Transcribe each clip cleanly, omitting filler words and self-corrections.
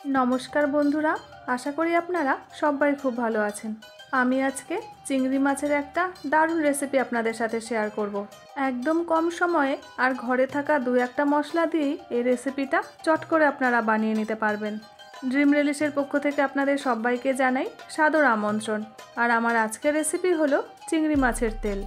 नमस्कार बंधुरा आशा करी आपनारा सबाई खूब भालो आछेन। आमी आजके चिंगड़ी माछेर एकटा दारुण रेसिपि आपनादेर साथे शेयर करब। एकदम कम समये आर घरे थाका दो एकटा मशला दिएई एई रेसिपिटा चट करे आपनारा बानिये निते पारबेन। ड्रीम रेलिशेर पक्ष थेके आपनादेर सबाइके जानाई सादर आमंत्रण। आर आमार आजकेर रेसिपि हलो चिंगड़ी माछेर तेल।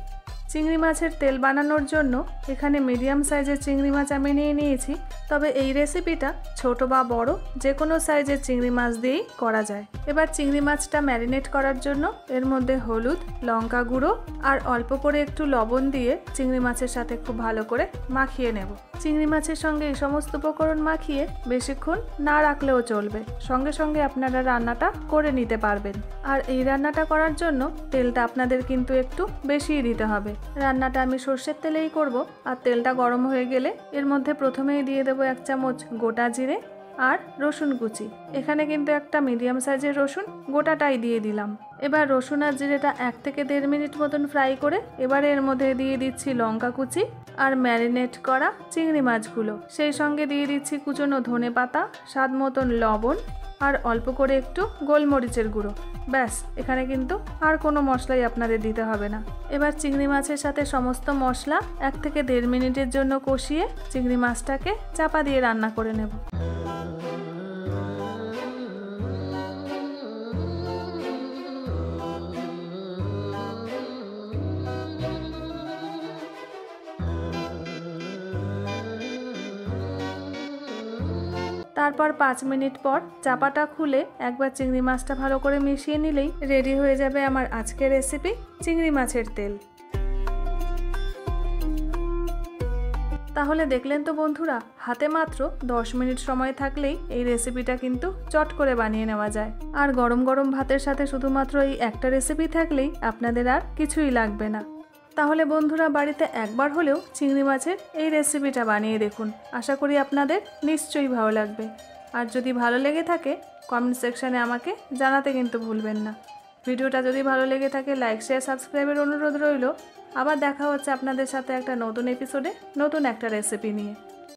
चिंगड़ी माछेर तेल बानानोर जोन्नो एखाने मिडियाम साइजेर चिंगड़ी माछ आमि निये नियेछि। तबे एई रेसिपिटा छोटो बा बड़ो जे कोनो साइजेर चिंगड़ी माछ दिएई करा जाय। एबार चिंगड़ी माछटा मैरिनेट करार जोन्नो एर मध्ये हलुद लंका गुड़ो आर अल्प करे एकटु लबण दिए चिंगड़ी माछेर साथे खूब भालो करे माखिये नेब। चिंगड़ी माछेर संगे एई समस्त उपकरण माखिये बेशिक्षण ना राखलेও चलबे, संगे संगे आपनारा रान्नाटा करे निते पारबेन। आर एई रान्नाटा करार जोन्नो तेलटा आपनादेर किन्तु एकटु बेशिई दिते होबे। रान्नाटा आमि सर्षेर तेलेई करब। आर तेलटा गरम हये गेले एर मध्ये प्रथमेई दिये देब एक चामच गोटा जिरे और रसुन कुचि। एखाने किन्तु एकटा मिडियाम साइजेर रसुन गोटाटाई दिए दिलाम। एबार रसुन और जिरेटा 1 থেকে 1.5 मिनट मतन फ्राई करे एबारे एर मध्ये दिए दिচ্ছি लंका कुचि और मैरिनेट करा चिंगड़ी माछगुलो। सेई संगे दिए दिচ্ছি कुचोनो धने पाता, स्वाद मतन लबण और अल्प करे एकटु गोलमरिचेर गुड़ो। ব্যাস এখানে কিন্তু আর কোনো মশলাই আপনাদের দিতে হবে না। এবার চিংড়ি মাছের সাথে সমস্ত মশলা 1 থেকে 1.5 মিনিটের জন্য কষিয়ে চিংড়ি মাছটাকে চাপা দিয়ে রান্না করে নেব। तारपर 5 मिनट पर चापाटा खुले एक बार चिंगड़ी माछटा भालो करे मिशिए निलेई रेडी हो जाबे आमार आजकेर रेसिपि चिंगड़ी माछेर तेल। ताहले देखलेन तो बंधुरा हाथे मात्र 10 मिनट समय थाकलेई एई रेसिपिटा किन्तु चट करे बानिये नेওয়া যায়। আর गरम गरम भातेर साथे शुधुमात्र एई एकटा रेसिपि थाकलेई आपनादेर आर किछुई लागबे ना। ताहले बंधुरा बाड़ीते एकबार हलेও चिंगड़ी माछेर এই রেসিপিটা বানিয়ে দেখুন। আশা করি আপনাদের নিশ্চয়ই ভালো লাগবে। আর যদি ভালো লেগে থাকে কমেন্ট সেকশনে আমাকে জানাতে কিন্তু ভুলবেন না। ভিডিওটা যদি ভালো লেগে থাকে লাইক শেয়ার সাবস্ক্রাইবের অনুরোধ রইল। আবার দেখা হচ্ছে আপনাদের সাথে একটা নতুন এপিসোডে নতুন একটা রেসিপি নিয়ে।